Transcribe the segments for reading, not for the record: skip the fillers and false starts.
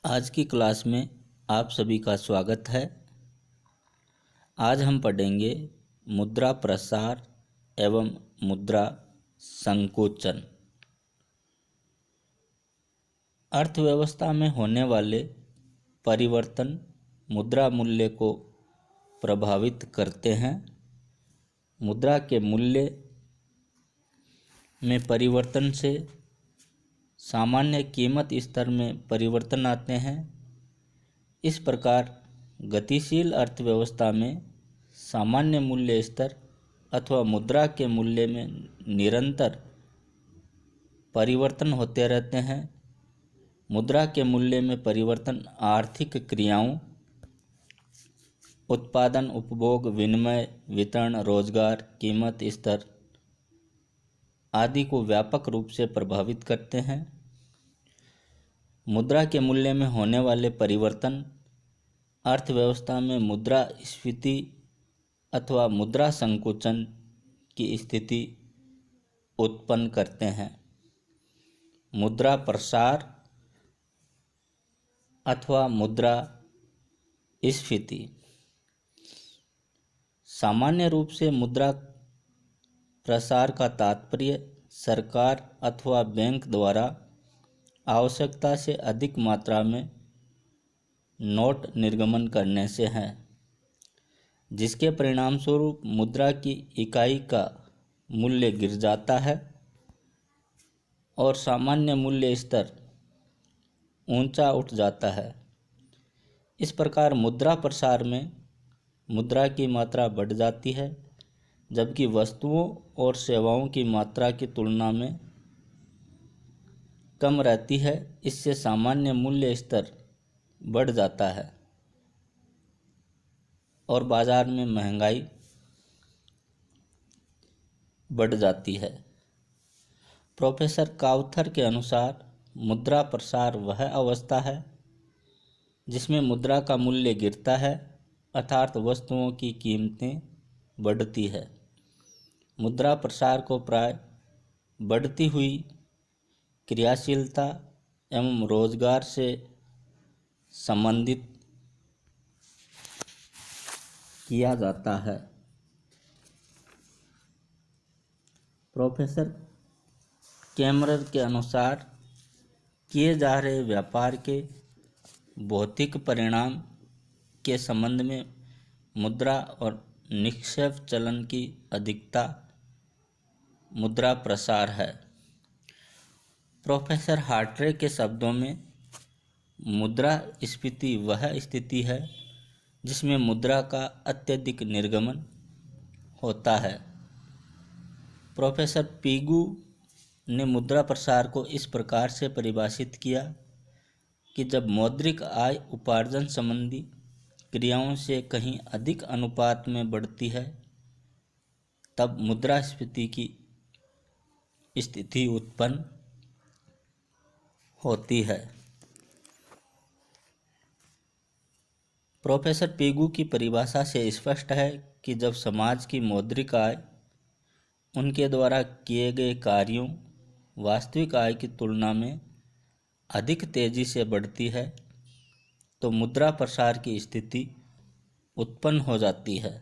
आज की क्लास में आप सभी का स्वागत है। आज हम पढ़ेंगे मुद्रा प्रसार एवं मुद्रा संकोचन। अर्थव्यवस्था में होने वाले परिवर्तन मुद्रा मूल्य को प्रभावित करते हैं। मुद्रा के मूल्य में परिवर्तन से सामान्य कीमत स्तर में परिवर्तन आते हैं। इस प्रकार गतिशील अर्थव्यवस्था में सामान्य मूल्य स्तर अथवा मुद्रा के मूल्य में निरंतर परिवर्तन होते रहते हैं। मुद्रा के मूल्य में परिवर्तन आर्थिक क्रियाओं, उत्पादन, उपभोग, विनिमय, वितरण, रोजगार, कीमत स्तर आदि को व्यापक रूप से प्रभावित करते हैं। मुद्रा के मूल्य में होने वाले परिवर्तन अर्थव्यवस्था में मुद्रास्फीति अथवा मुद्रा संकोचन की स्थिति उत्पन्न करते हैं। मुद्रा प्रसार अथवा मुद्रास्फीति सामान्य रूप से मुद्रा प्रसार का तात्पर्य सरकार अथवा बैंक द्वारा आवश्यकता से अधिक मात्रा में नोट निर्गमन करने से है, जिसके परिणामस्वरूप मुद्रा की इकाई का मूल्य गिर जाता है और सामान्य मूल्य स्तर ऊंचा उठ जाता है। इस प्रकार मुद्रा प्रसार में मुद्रा की मात्रा बढ़ जाती है, जबकि वस्तुओं और सेवाओं की मात्रा की तुलना में कम रहती है। इससे सामान्य मूल्य स्तर बढ़ जाता है और बाजार में महंगाई बढ़ जाती है। प्रोफेसर काउथर के अनुसार मुद्रा प्रसार वह अवस्था है जिसमें मुद्रा का मूल्य गिरता है, अर्थात वस्तुओं की कीमतें बढ़ती है। मुद्रा प्रसार को प्राय बढ़ती हुई क्रियाशीलता एवं रोजगार से संबंधित किया जाता है। प्रोफेसर कैमरर के अनुसार किए जा रहे व्यापार के भौतिक परिणाम के संबंध में मुद्रा और निक्षेप चलन की अधिकता मुद्रा प्रसार है। प्रोफेसर हार्ट्रे के शब्दों में मुद्रास्फीति वह स्थिति है जिसमें मुद्रा का अत्यधिक निर्गमन होता है। प्रोफेसर पीगू ने मुद्रा प्रसार को इस प्रकार से परिभाषित किया कि जब मौद्रिक आय उपार्जन संबंधी क्रियाओं से कहीं अधिक अनुपात में बढ़ती है, तब मुद्रास्फीति की स्थिति उत्पन्न होती है। प्रोफेसर पीगू की परिभाषा से स्पष्ट है कि जब समाज की मौद्रिक आय उनके द्वारा किए गए कार्यों वास्तविक आय की तुलना में अधिक तेजी से बढ़ती है, तो मुद्रा प्रसार की स्थिति उत्पन्न हो जाती है।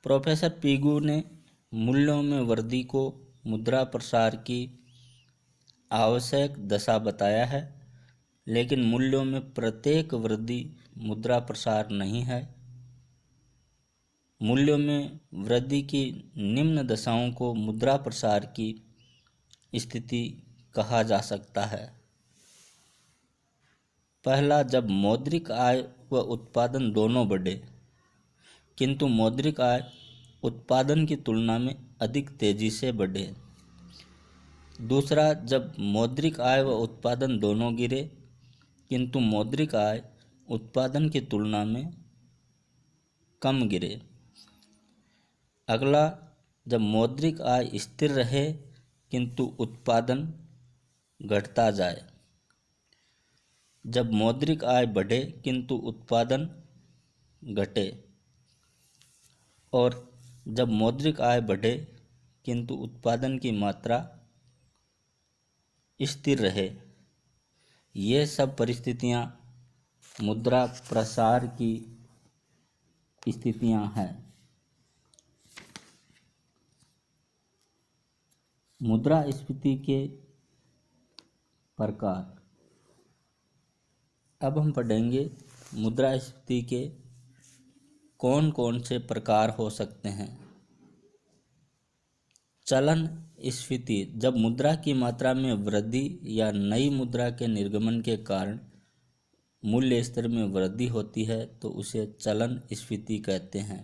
प्रोफेसर पीगू ने मूल्यों में वृद्धि को मुद्रा प्रसार की आवश्यक दशा बताया है, लेकिन मूल्यों में प्रत्येक वृद्धि मुद्रा प्रसार नहीं है। मूल्यों में वृद्धि की निम्न दशाओं को मुद्रा प्रसार की स्थिति कहा जा सकता है। पहला, जब मौद्रिक आय व उत्पादन दोनों बढ़े, किंतु मौद्रिक आय उत्पादन की तुलना में अधिक तेजी से बढ़े। दूसरा, जब मौद्रिक आय व उत्पादन दोनों गिरे, किंतु मौद्रिक आय उत्पादन की तुलना में कम गिरे। अगला, जब मौद्रिक आय स्थिर रहे किंतु उत्पादन घटता जाए। जब मौद्रिक आय बढ़े किंतु उत्पादन घटे, और जब मौद्रिक आय बढ़े किंतु उत्पादन की मात्रा स्थिर रहे। ये सब परिस्थितियाँ मुद्रा प्रसार की स्थितियाँ हैं। मुद्रास्फीति के प्रकार। अब हम पढ़ेंगे मुद्रास्फीति के कौन कौन से प्रकार हो सकते हैं। चलन स्फीति, जब मुद्रा की मात्रा में वृद्धि या नई मुद्रा के निर्गमन के कारण मूल्य स्तर में वृद्धि होती है तो उसे चलन स्फीति कहते हैं।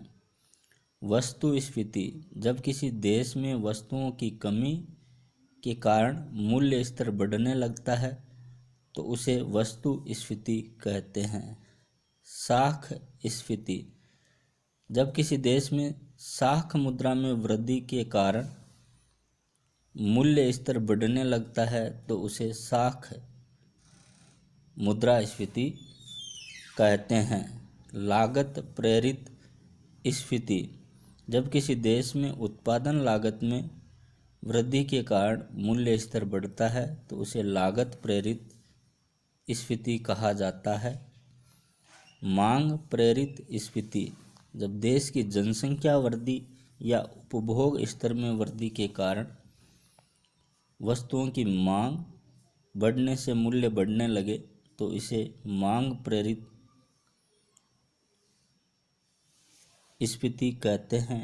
वस्तु स्फीति, जब किसी देश में वस्तुओं की कमी के कारण मूल्य स्तर बढ़ने लगता है तो उसे वस्तु स्फीति कहते हैं। साख स्फीति, जब किसी देश में साख मुद्रा में वृद्धि के कारण मूल्य स्तर बढ़ने लगता है तो उसे साख मुद्रास्फीति कहते हैं। लागत प्रेरित स्फीति, जब किसी देश में उत्पादन लागत में वृद्धि के कारण मूल्य स्तर बढ़ता है तो उसे लागत प्रेरित स्फीति कहा जाता है। मांग प्रेरित स्फीति, जब देश की जनसंख्या वृद्धि या उपभोग स्तर में वृद्धि के कारण वस्तुओं की मांग बढ़ने से मूल्य बढ़ने लगे तो इसे मांग प्रेरित स्फीति कहते हैं।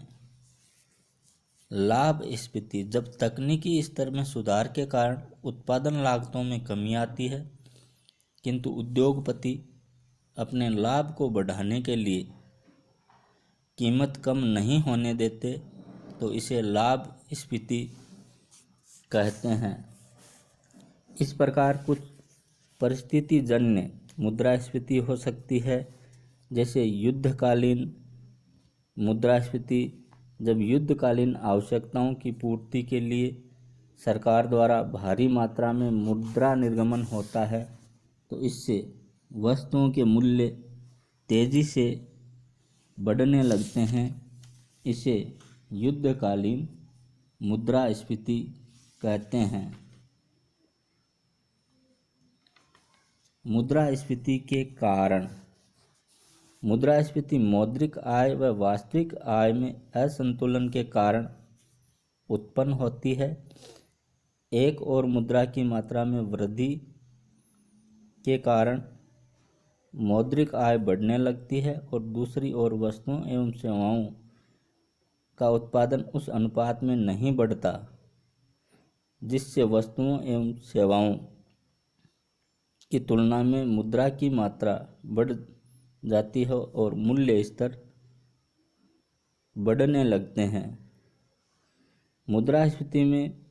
लाभ स्फीति, जब तकनीकी स्तर में सुधार के कारण उत्पादन लागतों में कमी आती है किंतु उद्योगपति अपने लाभ को बढ़ाने के लिए कीमत कम नहीं होने देते तो इसे लाभ स्फीति कहते हैं। इस प्रकार कुछ परिस्थितिजन्य मुद्रास्फीति हो सकती है, जैसे युद्धकालीन मुद्रास्फीति, जब युद्धकालीन आवश्यकताओं की पूर्ति के लिए सरकार द्वारा भारी मात्रा में मुद्रा निर्गमन होता है तो इससे वस्तुओं के मूल्य तेजी से बढ़ने लगते हैं। इसे युद्धकालीन मुद्रास्फीति कहते हैं। मुद्रास्फीति के कारण। मुद्रास्फीति मौद्रिक आय व वास्तविक आय में असंतुलन के कारण उत्पन्न होती है। एक और मुद्रा की मात्रा में वृद्धि के कारण मौद्रिक आय बढ़ने लगती है और दूसरी ओर वस्तुओं एवं सेवाओं का उत्पादन उस अनुपात में नहीं बढ़ता जिससे वस्तुओं एवं सेवाओं की तुलना में मुद्रा की मात्रा बढ़ जाती है और मूल्य स्तर बढ़ने लगते हैं। मुद्रास्फीति में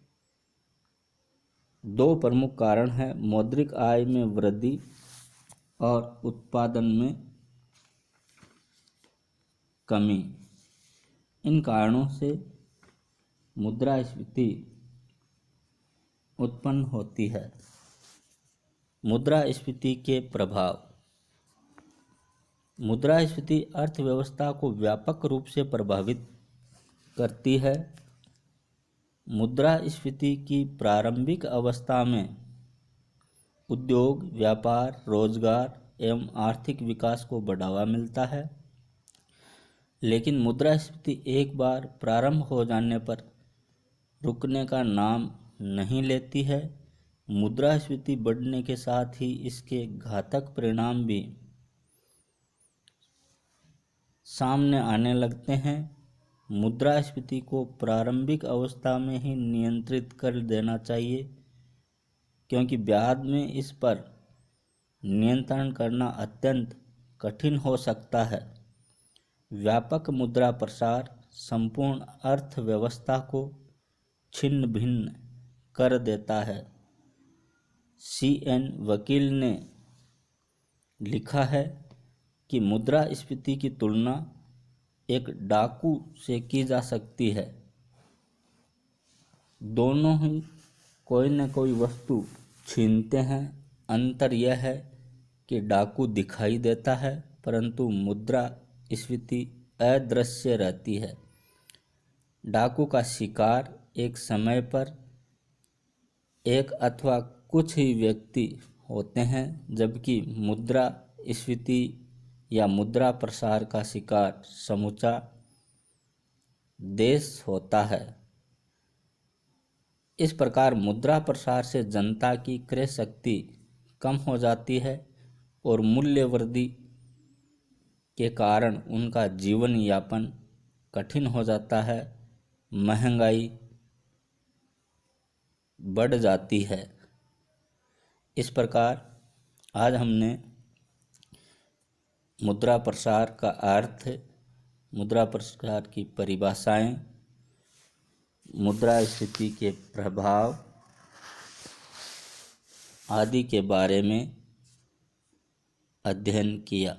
दो प्रमुख कारण हैं, मौद्रिक आय में वृद्धि और उत्पादन में कमी। इन कारणों से मुद्रास्फीति उत्पन्न होती है। मुद्रास्फीति के प्रभाव। मुद्रास्फीति अर्थव्यवस्था को व्यापक रूप से प्रभावित करती है। मुद्रास्फीति की प्रारंभिक अवस्था में उद्योग, व्यापार, रोजगार एवं आर्थिक विकास को बढ़ावा मिलता है, लेकिन मुद्रास्फीति एक बार प्रारंभ हो जाने पर रुकने का नाम नहीं लेती है। मुद्रास्फीति बढ़ने के साथ ही इसके घातक परिणाम भी सामने आने लगते हैं। मुद्रास्फीति को प्रारंभिक अवस्था में ही नियंत्रित कर देना चाहिए, क्योंकि बाद में इस पर नियंत्रण करना अत्यंत कठिन हो सकता है। व्यापक मुद्रा प्रसार संपूर्ण अर्थव्यवस्था को छिन्न भिन्न कर देता है। CN वकील ने लिखा है कि मुद्रास्फीति की तुलना एक डाकू से की जा सकती है। दोनों ही कोई न कोई वस्तु छीनते हैं। अंतर यह है कि डाकू दिखाई देता है परंतु मुद्रास्फीति अदृश्य रहती है। डाकू का शिकार एक समय पर एक अथवा कुछ ही व्यक्ति होते हैं, जबकि मुद्रास्फीति या मुद्रा प्रसार का शिकार समूचा देश होता है। इस प्रकार मुद्रा प्रसार से जनता की क्रय शक्ति कम हो जाती है और मूल्य वृद्धि के कारण उनका जीवन यापन कठिन हो जाता है, महंगाई बढ़ जाती है। इस प्रकार आज हमने मुद्रा प्रसार का अर्थ, मुद्रा प्रसार की परिभाषाएं, मुद्रास्फीति के प्रभाव आदि के बारे में अध्ययन किया।